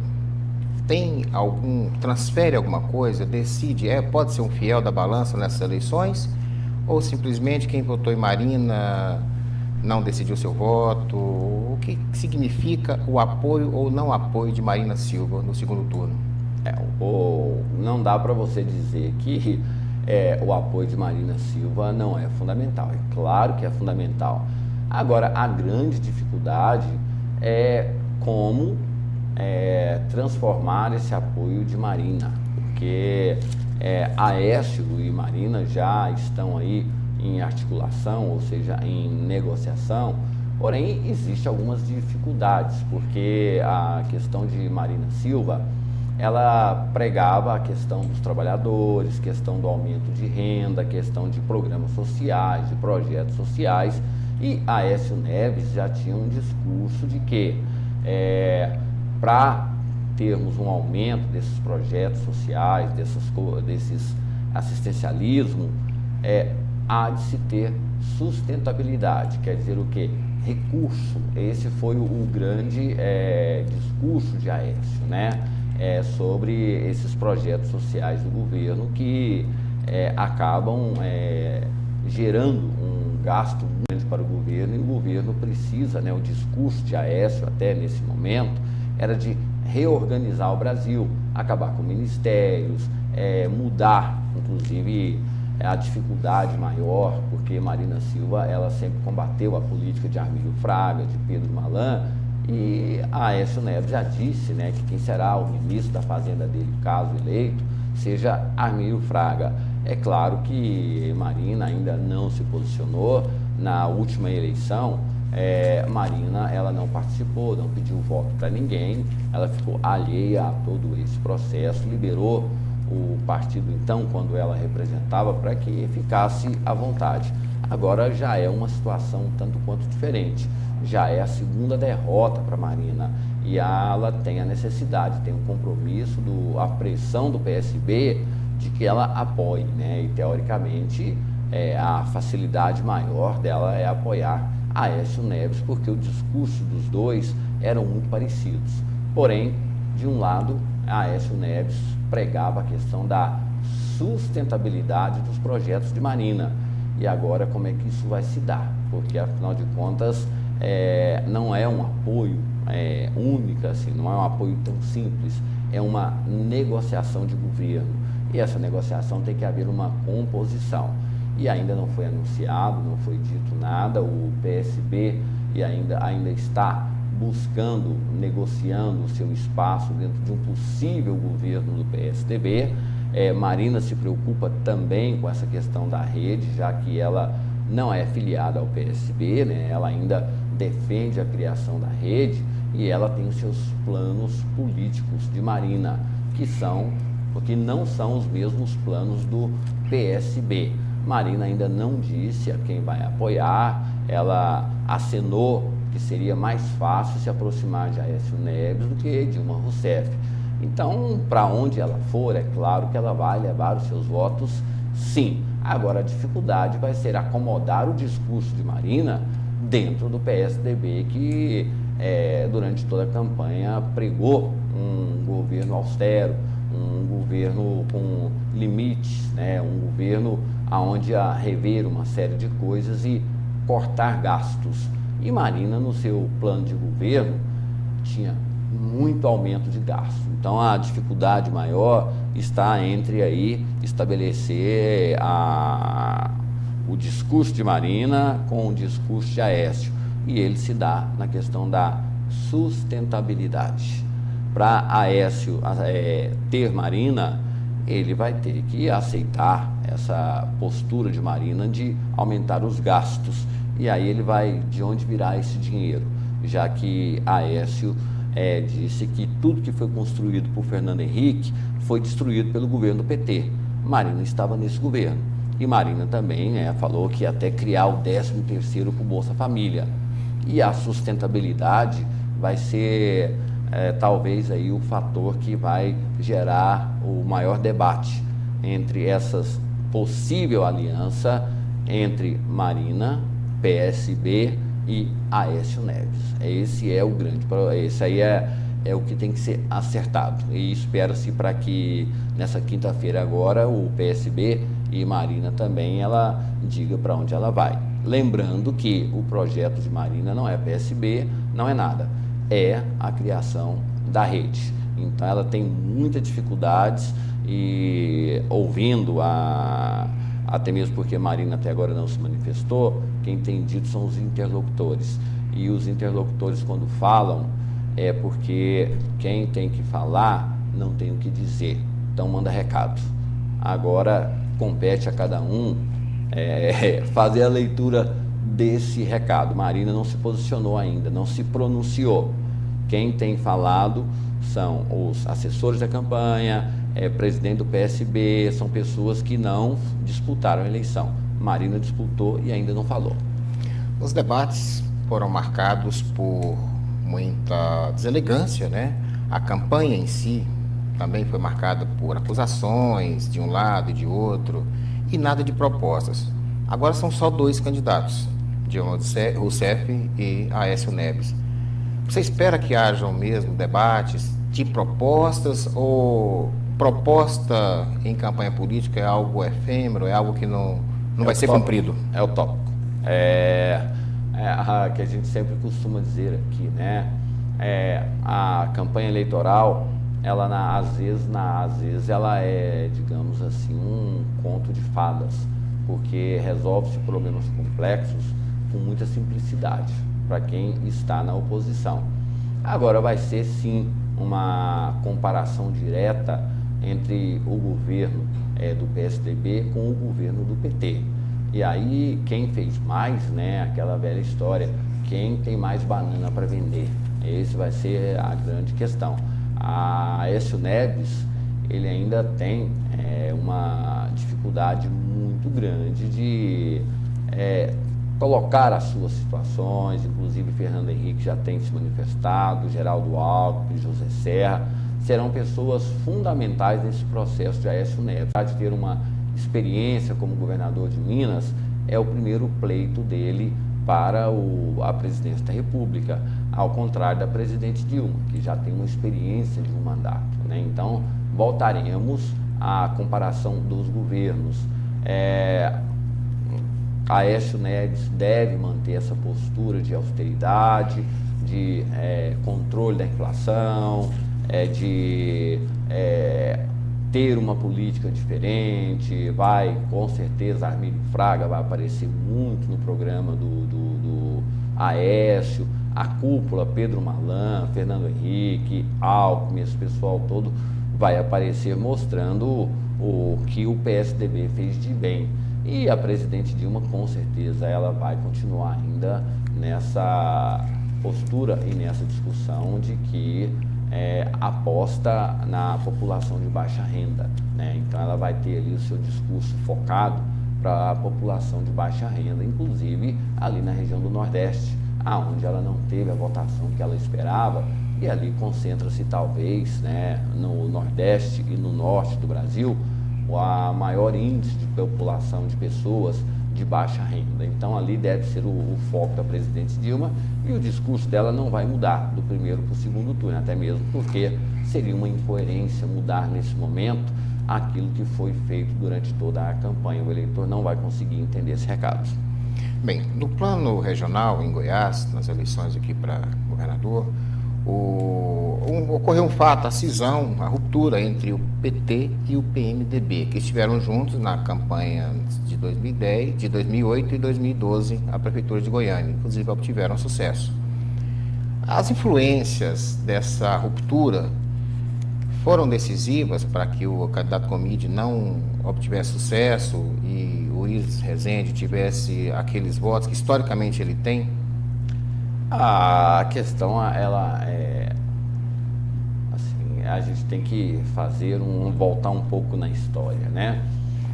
transfere alguma coisa, decide, pode ser um fiel da balança nessas eleições? Ou simplesmente quem votou em Marina não decidiu seu voto? O que significa o apoio ou não apoio de Marina Silva no segundo turno? Não dá para você dizer que o apoio de Marina Silva não é fundamental. É claro que é fundamental. Agora, a grande dificuldade é como transformar esse apoio de Marina, porque Aécio e Marina já estão aí em articulação, ou seja, em negociação, porém existem algumas dificuldades, porque a questão de Marina Silva, ela pregava a questão dos trabalhadores, questão do aumento de renda, questão de programas sociais, de projetos sociais, e Aécio Neves já tinha um discurso de que para termos um aumento desses projetos sociais, desses assistencialismo, há de se ter sustentabilidade, quer dizer o quê? Recurso. Esse foi o grande discurso de Aécio, né? Sobre esses projetos sociais do governo que acabam gerando um gasto grande para o governo, e o governo precisa, né? O discurso de Aécio até nesse momento era de reorganizar o Brasil, acabar com ministérios, mudar, inclusive, a dificuldade maior, porque Marina Silva ela sempre combateu a política de Armílio Fraga, de Pedro Malan, e Aécio Neves já disse, né, que quem será o ministro da Fazenda dele, caso eleito, seja Armílio Fraga. É claro que Marina ainda não se posicionou. Na última eleição, Marina ela não participou, não pediu voto para ninguém, ela ficou alheia a todo esse processo, liberou o partido então, quando ela representava, para que ficasse à vontade. Agora já é uma situação tanto quanto diferente, já é a segunda derrota para Marina, e ela tem a necessidade, tem um compromisso, a pressão do PSB de que ela apoie, né? E teoricamente a facilidade maior dela é apoiar Aécio Neves, porque o discurso dos dois eram muito parecidos. Porém, de um lado, Aécio Neves pregava a questão da sustentabilidade dos projetos de Marina. E agora como é que isso vai se dar? Porque, afinal de contas, não é um apoio único, assim, não é um apoio tão simples, é uma negociação de governo. E essa negociação tem que haver uma composição. E ainda não foi anunciado, não foi dito nada, o PSB ainda está buscando, negociando o seu espaço dentro de um possível governo do PSDB. Marina se preocupa também com essa questão da rede, já que ela não é filiada ao PSB, né? Ela ainda defende a criação da rede, e ela tem os seus planos políticos de Marina, que não são os mesmos planos do PSB. Marina ainda não disse a quem vai apoiar, ela acenou que seria mais fácil se aproximar de Aécio Neves do que Dilma Rousseff. Então, para onde ela for, é claro que ela vai levar os seus votos, sim. Agora, a dificuldade vai ser acomodar o discurso de Marina dentro do PSDB, que durante toda a campanha pregou um governo austero, um governo com limites, né? Um governo onde ia rever uma série de coisas e cortar gastos. E Marina, no seu plano de governo, tinha muito aumento de gasto. Então, a dificuldade maior está entre aí estabelecer o discurso de Marina com o discurso de Aécio. E ele se dá na questão da sustentabilidade. Para Aécio ter Marina, ele vai ter que aceitar essa postura de Marina de aumentar os gastos. E aí ele vai, de onde virá esse dinheiro? Já que Aécio disse que tudo que foi construído por Fernando Henrique foi destruído pelo governo do PT. Marina estava nesse governo. E Marina também, né, falou que ia até criar o 13º para o Bolsa Família. E a sustentabilidade vai ser talvez aí o fator que vai gerar o maior debate entre essas possível aliança entre Marina, PSB e Aécio Neves. Esse é o grande, esse aí é o que tem que ser acertado. E espera-se para que nessa quinta-feira agora o PSB e Marina também ela diga para onde ela vai. Lembrando que o projeto de Marina não é PSB, não é nada, é a criação da rede. Então ela tem muitas dificuldades e ouvindo até mesmo porque Marina até agora não se manifestou, quem tem dito são os interlocutores. E os interlocutores quando falam é porque quem tem que falar não tem o que dizer, então manda recado. Agora compete a cada um fazer a leitura desse recado. Marina não se posicionou ainda, não se pronunciou. Quem tem falado são os assessores da campanha, presidente do PSB, são pessoas que não disputaram a eleição. Marina disputou e ainda não falou. Os debates foram marcados por muita deselegância, né? A campanha em si também foi marcada por acusações de um lado e de outro e nada de propostas. Agora são só 2 candidatos, Dilma Rousseff e Aécio Neves. Você espera que hajam mesmo debates de propostas ou proposta em campanha política é algo efêmero, é algo que não vai ser cumprido? É utópico. Que a gente sempre costuma dizer aqui, né? A campanha eleitoral, ela às vezes ela é, digamos assim, um conto de fadas, porque resolve-se problemas complexos com muita simplicidade para quem está na oposição. Agora vai ser sim uma comparação direta entre o governo do PSDB com o governo do PT. E aí quem fez mais, né, aquela velha história, quem tem mais banana para vender? Esse vai ser a grande questão. A Aécio Neves, ele ainda tem uma dificuldade muito grande de colocar as suas situações, inclusive Fernando Henrique já tem se manifestado, Geraldo Alckmin, José Serra, serão pessoas fundamentais nesse processo de Aécio Neves. De ter uma experiência como governador de Minas, é o primeiro pleito dele para a presidência da República, ao contrário da presidente Dilma, que já tem uma experiência de um mandato, né? Então, voltaremos à comparação dos governos. Aécio Neves deve manter essa postura de austeridade, de controle da inflação, de ter uma política diferente. Vai, com certeza, Armínio Fraga vai aparecer muito no programa do Aécio, a cúpula, Pedro Malan, Fernando Henrique, Alckmin, esse pessoal todo vai aparecer mostrando o que o PSDB fez de bem. E a presidente Dilma, com certeza, ela vai continuar ainda nessa postura e nessa discussão de que aposta na população de baixa renda, né? Então ela vai ter ali o seu discurso focado para a população de baixa renda, inclusive ali na região do Nordeste, aonde ela não teve a votação que ela esperava, e ali concentra-se talvez, né, no Nordeste e no Norte do Brasil, a maior índice de população de pessoas de baixa renda. Então ali deve ser o foco da presidente Dilma, e o discurso dela não vai mudar do primeiro para o segundo turno, até mesmo porque seria uma incoerência mudar nesse momento aquilo que foi feito durante toda a campanha. O eleitor não vai conseguir entender esse recado. Bem, no plano regional, em Goiás, nas eleições aqui para governador, ocorreu um fato, a cisão, a ruptura entre o PT e o PMDB, que estiveram juntos na campanha de 2010, de 2008 e 2012, a Prefeitura de Goiânia, inclusive obtiveram sucesso. As influências dessa ruptura foram decisivas para que o candidato Comide não obtivesse sucesso e o Ulisses Rezende tivesse aqueles votos que historicamente ele tem? A questão, ela assim, a gente tem que voltar um pouco na história, né?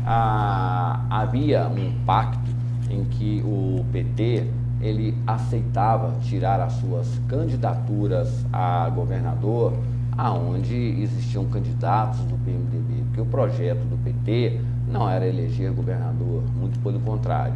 havia um pacto em que o PT ele aceitava tirar as suas candidaturas a governador aonde existiam candidatos do PMDB, porque o projeto do PT não era eleger governador, muito pelo contrário.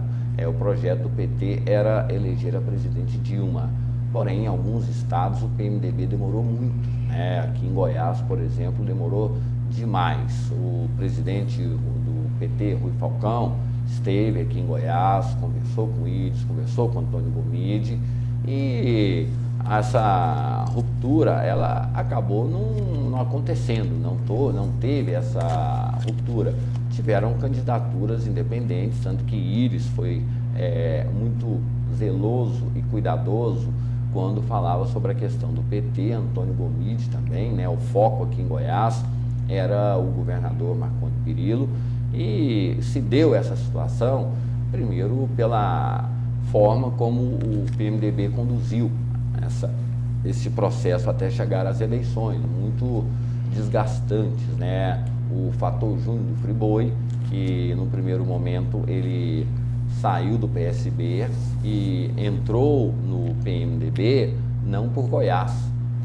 O projeto do PT era eleger a presidente Dilma. Porém, em alguns estados o PMDB demorou muito, né? Aqui em Goiás, por exemplo, demorou demais. O presidente do PT, Rui Falcão, esteve aqui em Goiás, conversou com o Íris, conversou com o Antônio Gomide, e essa ruptura ela acabou não acontecendo, não teve essa ruptura. Tiveram candidaturas independentes, tanto que Íris foi muito zeloso e cuidadoso quando falava sobre a questão do PT, Antônio Gomide também, né? O foco aqui em Goiás era o governador Marconi Perillo, e se deu essa situação, primeiro pela forma como o PMDB conduziu esse processo até chegar às eleições, muito desgastantes, né? O fator Júnior do Friboi, que no primeiro momento ele saiu do PSB e entrou no PMDB não por Goiás,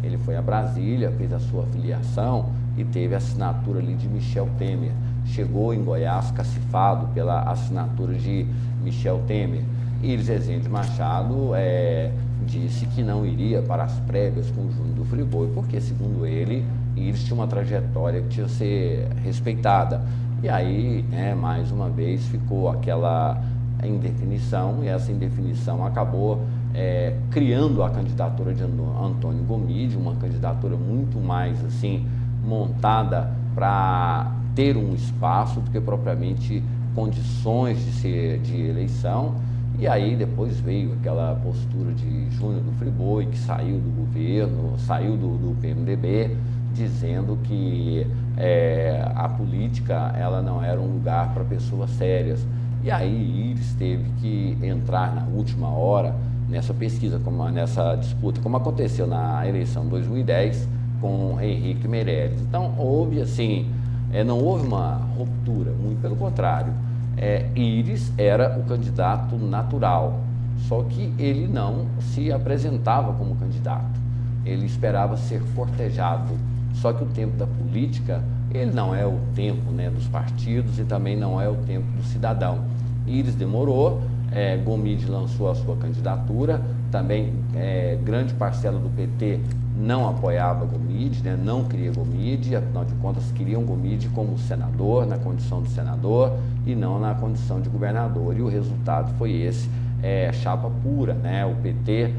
ele foi a Brasília, fez a sua filiação e teve a assinatura ali de Michel Temer. Chegou em Goiás cacifado pela assinatura de Michel Temer. Íris Rezende Machado disse que não iria para as prévias com o Júnior do Friboi, porque, segundo ele, Íris tinha uma trajetória que tinha que ser respeitada. E aí, mais uma vez, ficou aquela indefinição, e essa indefinição acabou criando a candidatura de Antônio Gomide, uma candidatura muito mais assim montada para ter um espaço do que propriamente condições de eleição. E aí depois veio aquela postura de Júnior do Friboi, que saiu do governo, saiu do PMDB, dizendo que a política ela não era um lugar para pessoas sérias. E aí Íris teve que entrar na última hora nessa pesquisa, nessa disputa, como aconteceu na eleição 2010 com Henrique Meirelles. Então houve assim, não houve uma ruptura, muito pelo contrário. Íris era o candidato natural, só que ele não se apresentava como candidato, ele esperava ser cortejado. Só que o tempo da política, ele não é o tempo, né, dos partidos, e também não é o tempo do cidadão. Íris demorou, Gomide lançou a sua candidatura, também grande parcela do PT não apoiava Gomide, né, não queria Gomide, afinal de contas queriam Gomide como senador, na condição de senador e não na condição de governador, e o resultado foi esse, chapa pura, né, o PT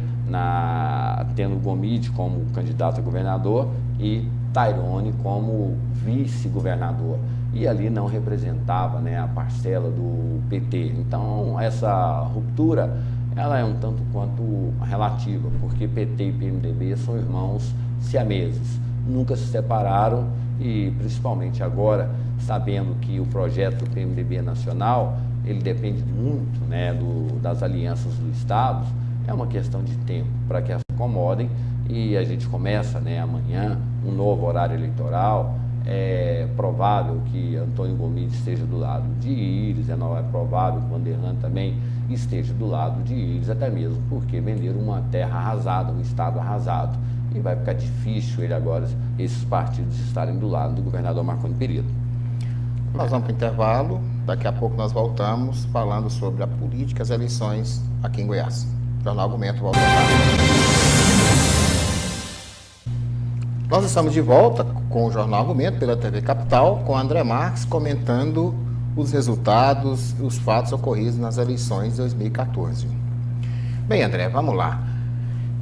tendo Gomide como candidato a governador e Tairone como vice-governador, e ali não representava, né, a parcela do PT. Então essa ruptura ela é um tanto quanto relativa, porque PT e PMDB são irmãos siameses, nunca se separaram, e principalmente agora, sabendo que o projeto do PMDB nacional, ele depende muito, né, das alianças dos estados, é uma questão de tempo para que as acomodem, e a gente começa, né, amanhã um novo horário eleitoral. É provável que Antônio Gomide esteja do lado de Íris, é provável que Vanderlan também esteja do lado de Íris, até mesmo porque venderam uma terra arrasada, um estado arrasado, e vai ficar difícil esses partidos estarem do lado do governador Marconi Perillo. Nós vamos para o intervalo, daqui a pouco nós voltamos falando sobre a política, as eleições aqui em Goiás. Jornal Argumento volta lá. Nós estamos de volta com o Jornal Argumento pela TV Capital, com André Marques comentando os resultados e os fatos ocorridos nas eleições de 2014. Bem, André, vamos lá.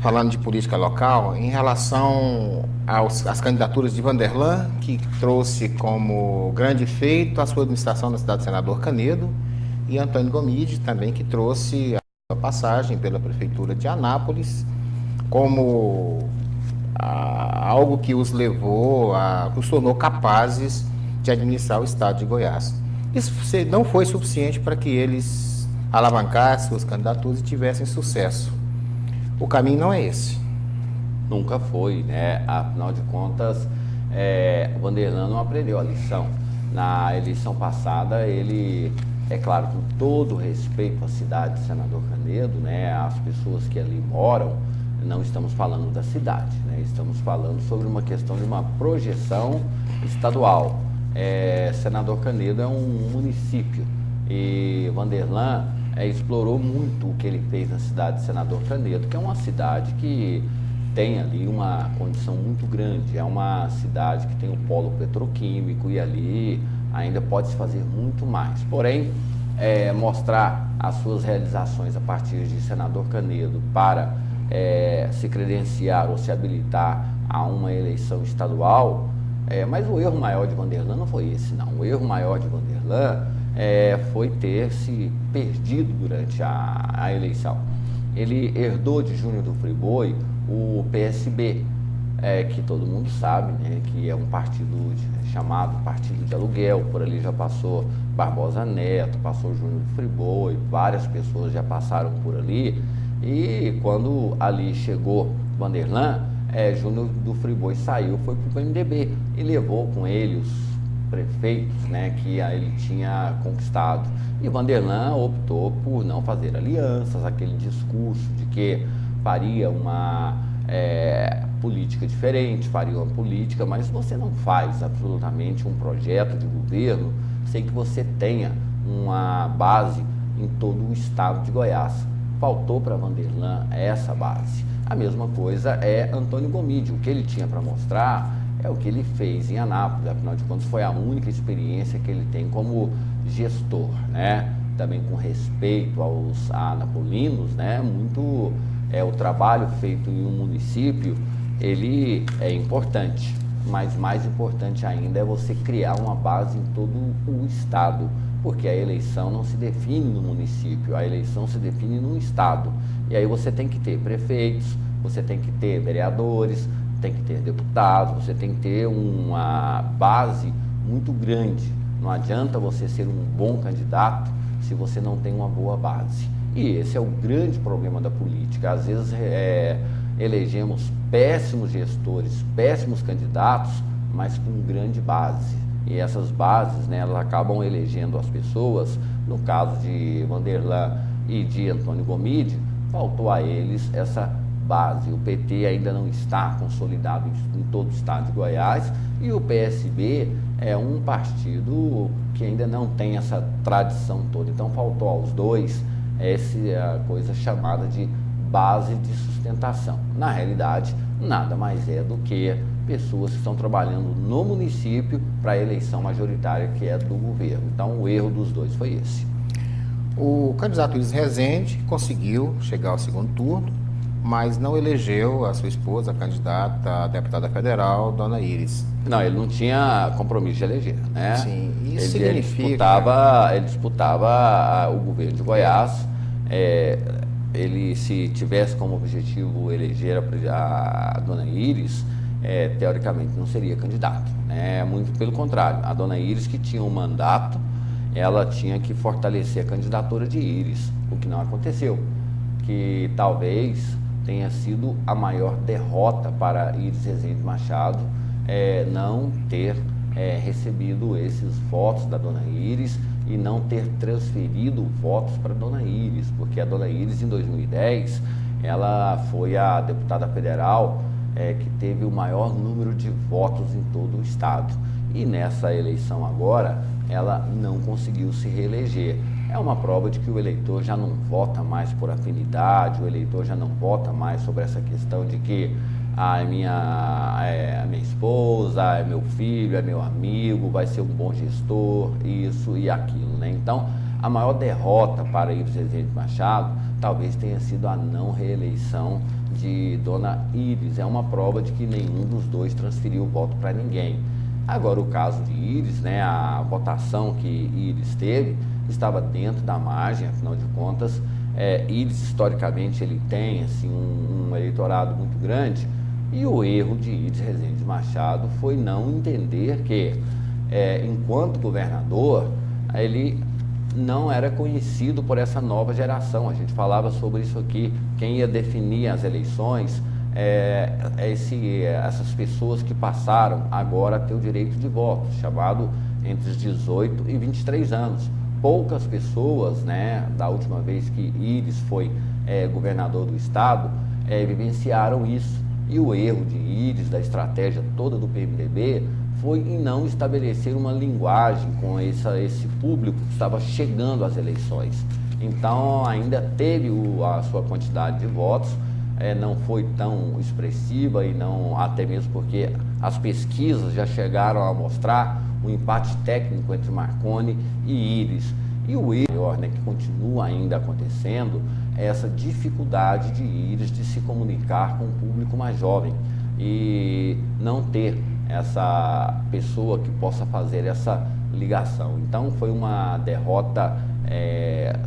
Falando de política local, em relação às candidaturas de Vanderlan, que trouxe como grande feito a sua administração na cidade do Senador Canedo, e Antônio Gomide também, que trouxe a sua passagem pela Prefeitura de Anápolis como algo que os tornou capazes de administrar o estado de Goiás. Isso não foi suficiente para que eles alavancassem suas candidaturas e tivessem sucesso. O caminho não é esse. Nunca foi, né? Afinal de contas, o Vanderlan não aprendeu a lição. Na eleição passada, ele, é claro, com todo respeito à cidade de Senador Canedo, né, às pessoas que ali moram, não estamos falando da cidade, né, estamos falando sobre uma questão de uma projeção estadual. Senador Canedo é um município e Vanderlan explorou muito o que ele fez na cidade de Senador Canedo, que é uma cidade que tem ali uma condição muito grande, é uma cidade que tem um polo petroquímico e ali ainda pode se fazer muito mais. Porém, mostrar as suas realizações a partir de Senador Canedo para se credenciar ou se habilitar a uma eleição estadual, mas o erro maior de Vanderlan não foi esse, não. O erro maior de Vanderlan foi ter se perdido durante a eleição. Ele herdou de Júnior do Friboi o PSB, que todo mundo sabe, né, que é um partido chamado Partido de Aluguel. Por ali já passou Barbosa Neto, passou Júnior do Friboi, várias pessoas já passaram por ali. E quando ali chegou Vanderlan, Júnior do Friboi saiu, foi para o PMDB e levou com ele os prefeitos, né, que ele tinha conquistado. E Vanderlan optou por não fazer alianças, aquele discurso de que faria uma política diferente, faria uma política, mas você não faz absolutamente um projeto de governo sem que você tenha uma base em todo o estado de Goiás. Faltou para Vanderlan essa base. A mesma coisa é Antônio Gomide. O que ele tinha para mostrar é o que ele fez em Anápolis, afinal de contas foi a única experiência que ele tem como gestor, né? Também com respeito aos anapolinos, né? Muito o trabalho feito em um município, ele é importante, mas mais importante ainda é você criar uma base em todo o estado, porque a eleição não se define no município, a eleição se define no estado. E aí você tem que ter prefeitos, você tem que ter vereadores, tem que ter deputados, você tem que ter uma base muito grande. Não adianta você ser um bom candidato se você não tem uma boa base. E esse é o grande problema da política. Às vezes elegemos péssimos gestores, péssimos candidatos, mas com grande base. E essas bases, né, elas acabam elegendo as pessoas. No caso de Vanderlan e de Antônio Gomide, faltou a eles essa base. O PT ainda não está consolidado em todo o estado de Goiás e o PSB é um partido que ainda não tem essa tradição toda. Então faltou aos dois essa coisa chamada de base de sustentação. Na realidade, nada mais é do que pessoas que estão trabalhando no município para a eleição majoritária que é do governo. Então o erro dos dois foi esse. O candidato Iris Rezende conseguiu chegar ao segundo turno, mas não elegeu a sua esposa, a candidata a deputada federal, dona Iris. Não, ele não tinha compromisso de eleger, né? Sim, isso ele significa... Ele disputava o governo de Goiás. Ele, se tivesse como objetivo eleger a dona Iris, teoricamente não seria candidato, né? Muito pelo contrário, a dona Iris, que tinha um mandato, ela tinha que fortalecer a candidatura de Iris, o que não aconteceu, que talvez tenha sido a maior derrota para Iris Rezende Machado, não ter recebido esses votos da dona Iris e não ter transferido votos para a dona Iris, porque a dona Iris, em 2010, ela foi a deputada federal que teve o maior número de votos em todo o estado. E nessa eleição agora, ela não conseguiu se reeleger. É uma prova de que o eleitor já não vota mais por afinidade, o eleitor já não vota mais sobre essa questão de que é minha esposa, é meu filho, é meu amigo, vai ser um bom gestor, isso e aquilo, né? Então, a maior derrota para Iris Rezende Machado talvez tenha sido a não reeleição de dona Iris. É uma prova de que nenhum dos dois transferiu o voto para ninguém. Agora, o caso de Iris, né, a votação que Iris teve estava dentro da margem, afinal de contas, Iris, historicamente, ele tem assim, um eleitorado muito grande, e o erro de Iris Rezende Machado foi não entender que, enquanto governador, ele não era conhecido por essa nova geração. A gente falava sobre isso aqui, quem ia definir as eleições, essas pessoas que passaram agora a ter o direito de voto, chamado entre os 18 e 23 anos. Poucas pessoas, né, da última vez que Iris foi governador do estado, vivenciaram isso. E o erro de Iris, da estratégia toda do PMDB, foi em não estabelecer uma linguagem com esse público que estava chegando às eleições. Então, ainda teve a sua quantidade de votos, não foi tão expressiva, e não, até mesmo porque as pesquisas já chegaram a mostrar um empate técnico entre Marconi e Iris. E o erro maior, né, que continua ainda acontecendo, é essa dificuldade de Iris de se comunicar com o público mais jovem e não ter essa pessoa que possa fazer essa ligação. Então foi uma derrota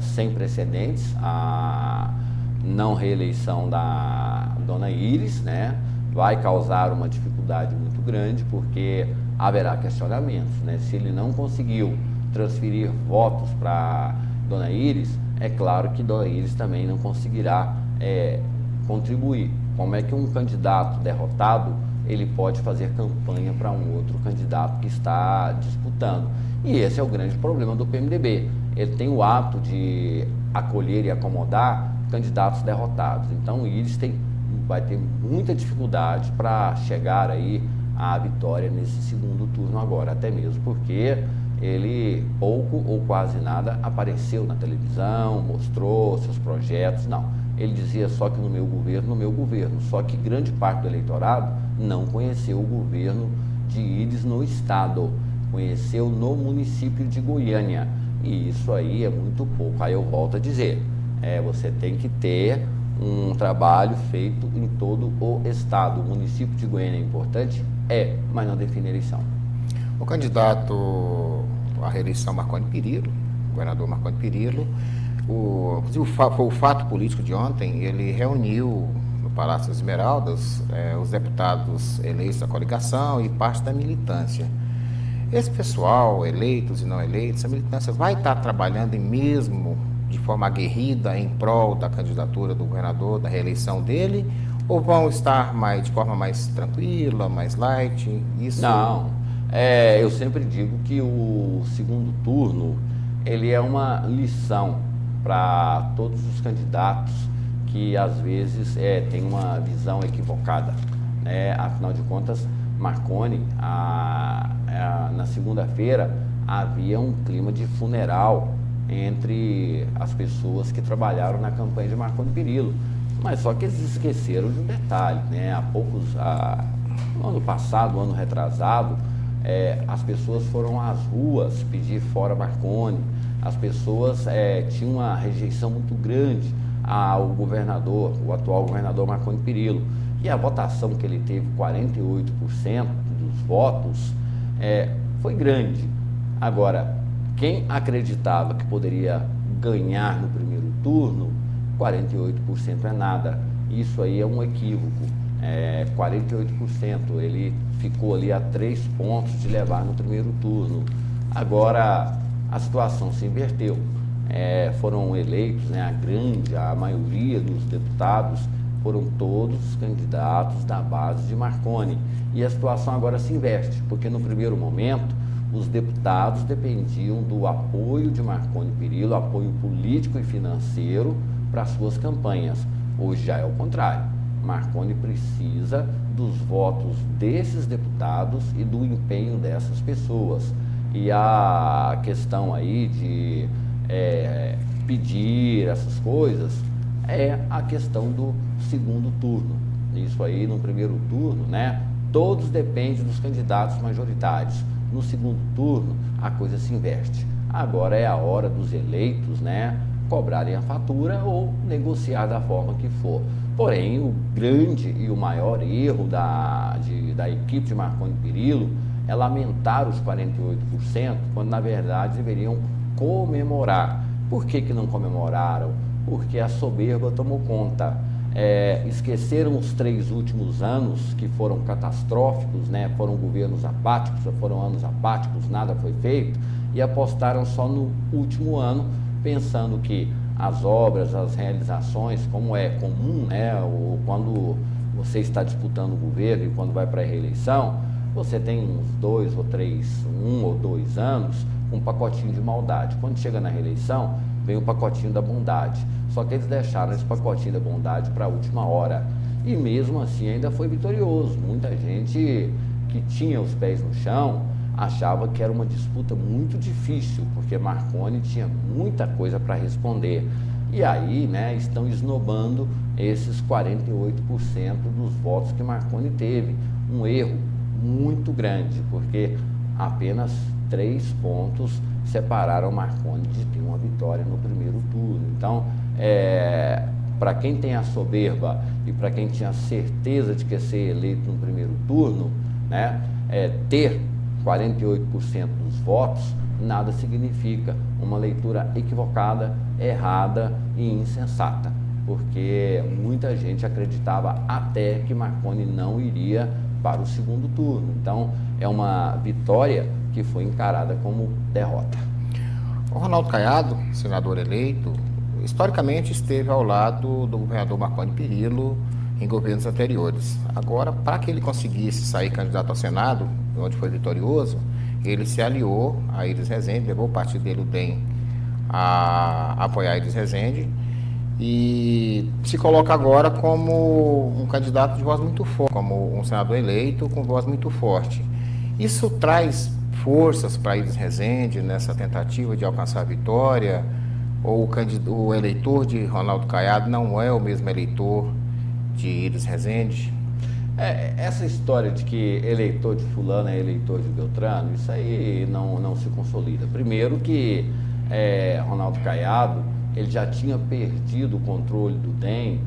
sem precedentes, a não reeleição da dona Iris, né? Vai causar uma dificuldade muito grande, porque haverá questionamentos, né? Se ele não conseguiu transferir votos para dona Iris, é claro que dona Iris também não conseguirá contribuir. Como é que um candidato derrotado ele pode fazer campanha para um outro candidato que está disputando? E esse é o grande problema do PMDB. Ele tem o hábito de acolher e acomodar candidatos derrotados. Então o Iris vai ter muita dificuldade para chegar aí à vitória nesse segundo turno agora, até mesmo porque ele pouco ou quase nada apareceu na televisão, mostrou seus projetos, não. Ele dizia só que no meu governo, só que grande parte do eleitorado não conheceu o governo de Iris no estado, conheceu no município de Goiânia, e isso aí é muito pouco. Aí eu volto a dizer, você tem que ter um trabalho feito em todo o estado. O município de Goiânia é importante? Mas não define eleição. O candidato à reeleição Marconi Perillo, governador Marconi Perillo, inclusive foi o fato político de ontem, ele reuniu no Palácio das Esmeraldas os deputados eleitos da coligação e parte da militância. Esse pessoal, eleitos e não eleitos, a militância vai estar trabalhando mesmo de forma aguerrida em prol da candidatura do governador, da reeleição dele, ou vão estar de forma mais tranquila, mais light? Isso... Não, eu sempre digo que o segundo turno ele é uma lição para todos os candidatos que às vezes têm uma visão equivocada, né? Afinal de contas, Marconi, na segunda-feira havia um clima de funeral entre as pessoas que trabalharam na campanha de Marconi Perillo, mas só que eles esqueceram de um detalhe, né? No ano passado, ano retrasado, as pessoas foram às ruas pedir fora Marconi, as pessoas tinham uma rejeição muito grande ao governador, o atual governador Marconi Perillo, e a votação que ele teve, 48% dos votos, foi grande. Agora, quem acreditava que poderia ganhar no primeiro turno, 48% é nada. Isso aí é um equívoco. 48%, ele ficou ali a 3 pontos de levar no primeiro turno. Agora, a situação se inverteu. Foram eleitos, né, a maioria dos deputados foram todos os candidatos da base de Marconi. E a situação agora se inverte, porque no primeiro momento, os deputados dependiam do apoio de Marconi Perillo, apoio político e financeiro para suas campanhas. Hoje já é o contrário. Marconi precisa dos votos desses deputados e do empenho dessas pessoas. E a questão aí de pedir essas coisas é a questão do segundo turno. Isso aí, no primeiro turno, né, todos dependem dos candidatos majoritários. No segundo turno, a coisa se inverte. Agora é a hora dos eleitos, né, cobrarem a fatura ou negociar da forma que for. Porém, o grande e o maior erro da equipe de Marconi Perillo é lamentar os 48%, quando na verdade deveriam comemorar. Por que não comemoraram? Porque a soberba tomou conta. Esqueceram os 3 últimos anos que foram catastróficos, né? Foram governos apáticos, foram anos apáticos, nada foi feito, e apostaram só no último ano, pensando que as obras, as realizações, como é comum, né? Quando você está disputando o governo e quando vai para a reeleição, você tem uns 2 ou 3, 1 ou 2 anos com um pacotinho de maldade. Quando chega na reeleição, vem o pacotinho da bondade. Só que eles deixaram esse pacotinho da bondade para a última hora. E mesmo assim ainda foi vitorioso. Muita gente que tinha os pés no chão achava que era uma disputa muito difícil, porque Marconi tinha muita coisa para responder. E aí, né, estão esnobando esses 48% dos votos que Marconi teve. Um erro muito grande, porque apenas 3 pontos separaram Marconi de ter uma vitória no primeiro turno. Então, para quem tem a soberba e para quem tinha certeza de que ia ser eleito no primeiro turno, né, ter 48% dos votos nada significa. Uma leitura equivocada, errada e insensata, porque muita gente acreditava até que Marconi não iria para o segundo turno. Então, é uma vitória que foi encarada como derrota. O Ronaldo Caiado, senador eleito, historicamente esteve ao lado do governador Marconi Perillo em governos anteriores. Agora, para que ele conseguisse sair candidato ao Senado, onde foi vitorioso, ele se aliou a Iris Rezende, levou o partido dele, o DEM, a apoiar Iris Rezende, e se coloca agora como um candidato de voz muito forte, como um senador eleito com voz muito forte. Isso traz forças para Iris Rezende nessa tentativa de alcançar a vitória? Ou o eleitor de Ronaldo Caiado não é o mesmo eleitor de Iris Rezende? Essa história de que eleitor de fulano é eleitor de Beltrano, isso aí não se consolida. Primeiro que Ronaldo Caiado, ele já tinha perdido o controle do DEM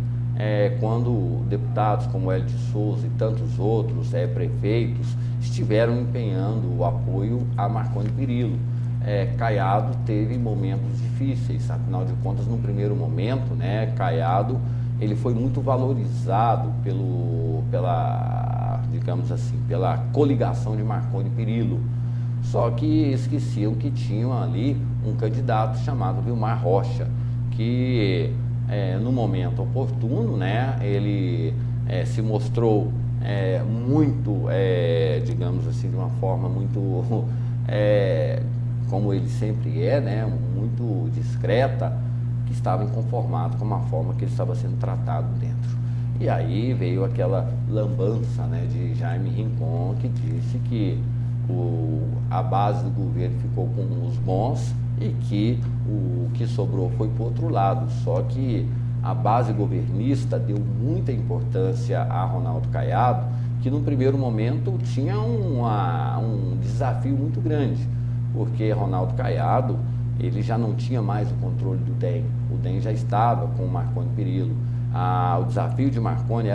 quando deputados como Hélio de Souza e tantos outros prefeitos estiveram empenhando o apoio a Marconi Perillo. Caiado teve momentos difíceis, afinal de contas, no primeiro momento, né, Caiado ele foi muito valorizado pela, digamos assim, pela coligação de Marconi Perillo. Só que esqueciam que tinham ali um candidato chamado Vilmar Rocha, que no momento oportuno, né, ele se mostrou muito, digamos assim, de uma forma muito, como ele sempre né, muito discreta, que estava inconformado com a forma que ele estava sendo tratado dentro. E aí veio aquela lambança, né, de Jaime Rincon, que disse que a base do governo ficou com os bons e que o que sobrou foi para o outro lado. Só que a base governista deu muita importância a Ronaldo Caiado, que no primeiro momento tinha um desafio muito grande, porque Ronaldo Caiado ele já não tinha mais o controle do DEM. O DEM já estava com o Marconi Perillo. O desafio de Marconi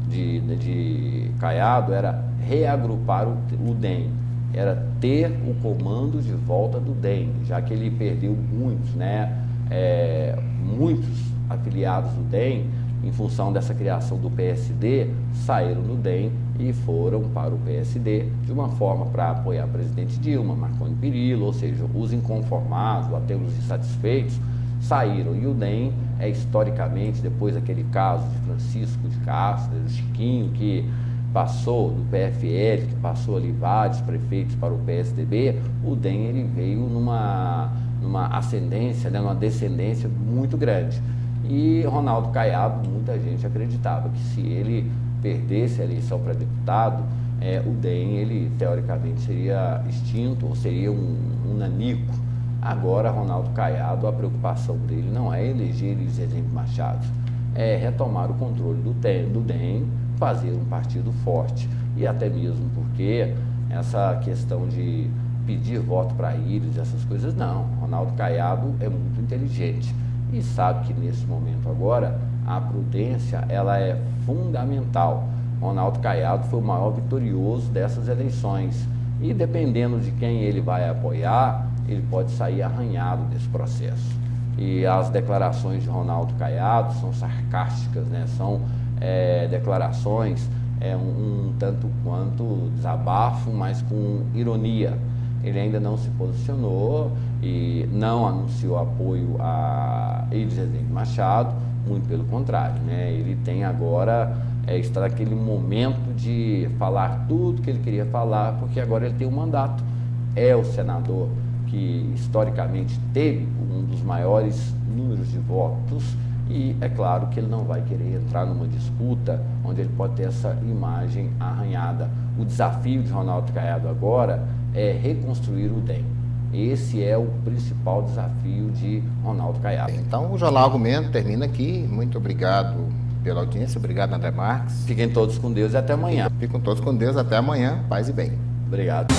de Caiado era reagrupar o DEM, era ter o comando de volta do DEM, já que ele perdeu muitos, né? Muitos afiliados do DEM, em função dessa criação do PSD, saíram do DEM e foram para o PSD de uma forma para apoiar a presidente Dilma, Marconi Perillo, ou seja, os inconformados, até os insatisfeitos, saíram. E o DEM historicamente, depois daquele caso de Francisco de Castro, do Chiquinho, que passou do PFL, que passou ali vários prefeitos para o PSDB, o DEM ele veio numa ascendência, né, numa descendência muito grande. E Ronaldo Caiado, muita gente acreditava que se ele perdesse a eleição para deputado, o DEM, ele teoricamente seria extinto, ou seria um nanico. Agora, Ronaldo Caiado, a preocupação dele não é eleger Iris Rezende Machado, é retomar o controle do DEM, fazer um partido forte. E até mesmo porque essa questão de pedir voto para Iris, essas coisas, não. Ronaldo Caiado é muito inteligente e sabe que nesse momento agora a prudência ela é fundamental. Ronaldo Caiado foi o maior vitorioso dessas eleições e dependendo de quem ele vai apoiar, ele pode sair arranhado desse processo. E as declarações de Ronaldo Caiado são sarcásticas, né? São declarações um tanto quanto desabafo, mas com ironia. Ele ainda não se posicionou e não anunciou apoio a Iris Rezende Machado, muito pelo contrário, né? Ele tem agora está naquele momento de falar tudo que ele queria falar, porque agora ele tem um mandato. É o senador que historicamente teve um dos maiores números de votos e é claro que ele não vai querer entrar numa disputa onde ele pode ter essa imagem arranhada. O desafio de Ronaldo Caiado agora é reconstruir o DEM. Esse é o principal desafio de Ronaldo Caiado. Então o Jornal Argumento termina aqui. Muito obrigado pela audiência, obrigado André Marques. Fiquem todos com Deus e até amanhã. Fiquem todos com Deus, até amanhã, paz e bem. Obrigado.